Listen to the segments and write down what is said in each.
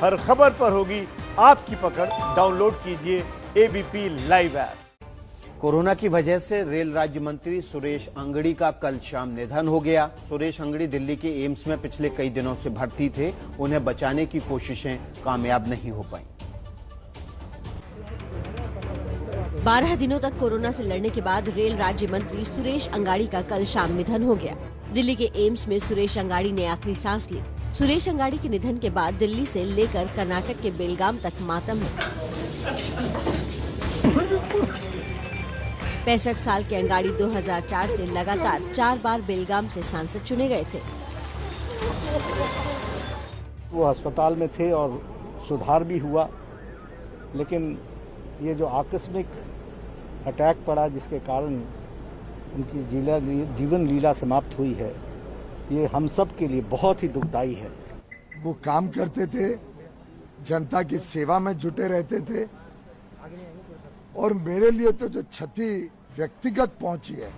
हर खबर पर होगी आपकी पकड़। डाउनलोड कीजिए एबीपी लाइव ऐप। कोरोना की वजह से रेल राज्य मंत्री सुरेश अंगड़ी का कल शाम निधन हो गया। सुरेश अंगड़ी दिल्ली के एम्स में पिछले कई दिनों से भर्ती थे। उन्हें बचाने की कोशिशें कामयाब नहीं हो पाईं। 12 दिनों तक कोरोना से लड़ने के बाद रेल राज्य मंत्री सुरेश अंगाड़ी का कल शाम निधन हो गया। दिल्ली के एम्स में सुरेश अंगाड़ी ने आखिरी सांस ली। सुरेश अंगाड़ी के निधन के बाद दिल्ली से लेकर कर्नाटक के बेलगाम तक मातम है। 65 साल के अंगाड़ी 2004 से लगातार 4 बार बेलगाम से सांसद चुने गए थे। वो अस्पताल में थे और सुधार भी हुआ, लेकिन ये जो आकस्मिक अटैक पड़ा जिसके कारण उनकी जीवन लीला समाप्त हुई है, ये हम सब के लिए बहुत ही दुखदायी है। वो काम करते थे, जनता की सेवा में जुटे रहते थे और मेरे लिए तो जो क्षति व्यक्तिगत पहुंची है।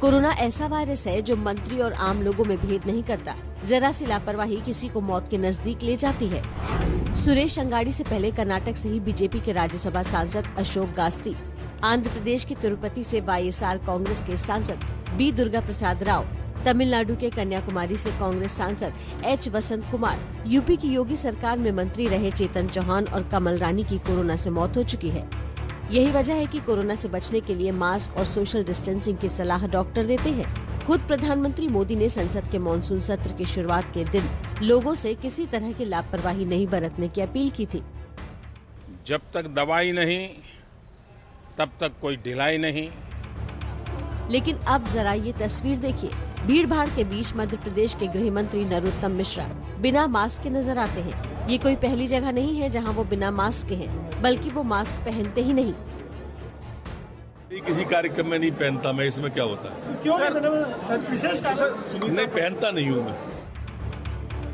कोरोना ऐसा वायरस है जो मंत्री और आम लोगों में भेद नहीं करता। जरा सी लापरवाही किसी को मौत के नजदीक ले जाती है। सुरेश अंगाड़ी से पहले कर्नाटक से ही बीजेपी के राज्यसभा सांसद अशोक गास्ती, आंध्र प्रदेश के तिरुपति से वाईएसआर कांग्रेस के सांसद बी दुर्गा प्रसाद राव, तमिलनाडु के कन्याकुमारी से कांग्रेस सांसद एच वसंत कुमार, यूपी की योगी सरकार में मंत्री रहे चेतन चौहान और कमल रानी की कोरोना से मौत हो चुकी है। यही वजह है कि कोरोना से बचने के लिए मास्क और सोशल डिस्टेंसिंग की सलाह डॉक्टर देते हैं। खुद प्रधानमंत्री मोदी ने संसद के मॉनसून सत्र की शुरुआत के दिन लोगों से किसी तरह की लापरवाही नहीं बरतने की अपील की थी। जब तक दवाई नहीं तब तक कोई ढिलाई नहीं। लेकिन अब जरा ये तस्वीर देखिए। भीड़ भाड़ के बीच मध्य प्रदेश के गृह मंत्री नरोत्तम मिश्रा बिना मास्क के नजर आते हैं। ये कोई पहली जगह नहीं है जहां वो बिना मास्क के हैं, बल्कि वो मास्क पहनते ही नहीं। किसी कार्यक्रम में नहीं पहनता मैं, इसमें क्या होता है? क्यों नहीं पहनता नहीं हूँ मैं।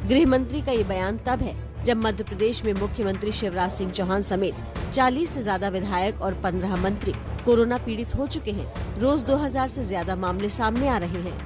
गृह मंत्री का ये बयान तब है जब मध्य प्रदेश में मुख्यमंत्री शिवराज सिंह चौहान समेत 40 से ज्यादा विधायक और 15 मंत्री कोरोना पीड़ित हो चुके हैं। रोज 2000 से ज्यादा मामले सामने आ रहे हैं।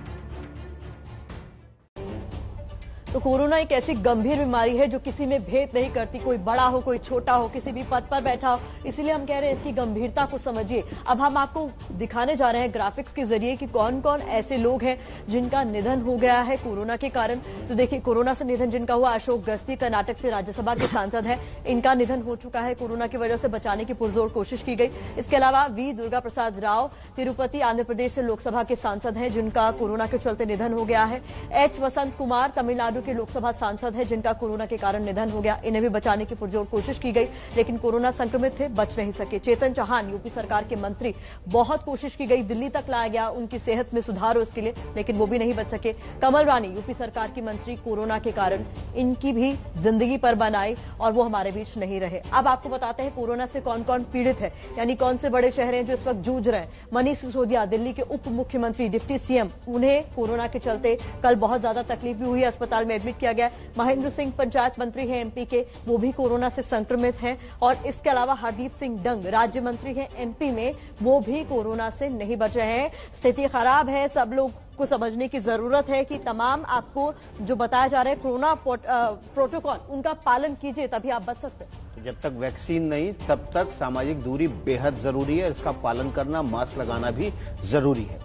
तो कोरोना एक ऐसी गंभीर बीमारी है जो किसी में भेद नहीं करती, कोई बड़ा हो कोई छोटा हो, किसी भी पद पर बैठा हो। इसीलिए हम कह रहे हैं इसकी गंभीरता को समझिए। अब हम आपको दिखाने जा रहे हैं ग्राफिक्स के जरिए कि कौन कौन ऐसे लोग हैं जिनका निधन हो गया है कोरोना के कारण। तो देखिए, कोरोना से निधन जिनका हुआ, अशोक गस्ती कर्नाटक से राज्यसभा के सांसद है, इनका निधन हो चुका है। कोरोना की वजह से बचाने की पुरजोर कोशिश की गई। इसके अलावा वी दुर्गा प्रसाद राव तिरुपति आंध्र प्रदेश से लोकसभा के सांसद हैं, जिनका कोरोना के चलते निधन हो गया है। एच वसंत कुमार तमिलनाडु के लोकसभा सांसद है, जिनका कोरोना के कारण निधन हो गया। इन्हें भी बचाने की पुरजोर कोशिश की गई, लेकिन कोरोना संक्रमित थे, बच नहीं सके। चेतन चौहान यूपी सरकार के मंत्री, बहुत कोशिश की गई, दिल्ली तक लाया गया उनकी सेहत में सुधार हो इसके लिए, लेकिन वो भी नहीं बच सके। कमल रानी यूपी सरकार की मंत्री, कोरोना के कारण इनकी भी जिंदगी पर बन आई और वो हमारे बीच नहीं रहे। अब आपको बताते हैं कोरोना से कौन कौन पीड़ित है, यानी कौन से बड़े शहर हैं जो इस वक्त जूझ रहे हैं। मनीष सिसोदिया दिल्ली के उप मुख्यमंत्री, डिप्टी सीएम, उन्हें कोरोना के चलते कल बहुत ज्यादा तकलीफ भी हुई, अस्पताल में एडमिट किया गया। महेंद्र सिंह पंचायत मंत्री हैं एमपी के, वो भी कोरोना से संक्रमित हैं। और इसके अलावा हरदीप सिंह डंग राज्य मंत्री हैं एमपी में, वो भी कोरोना से नहीं बचे हैं। स्थिति खराब है। सब लोग को समझने की जरूरत है कि तमाम आपको जो बताया जा रहा है कोरोना प्रोटोकॉल, उनका पालन कीजिए, तभी आप बच सकते हैं। जब तक वैक्सीन नहीं तब तक सामाजिक दूरी बेहद जरूरी है। इसका पालन करना, मास्क लगाना भी जरूरी है।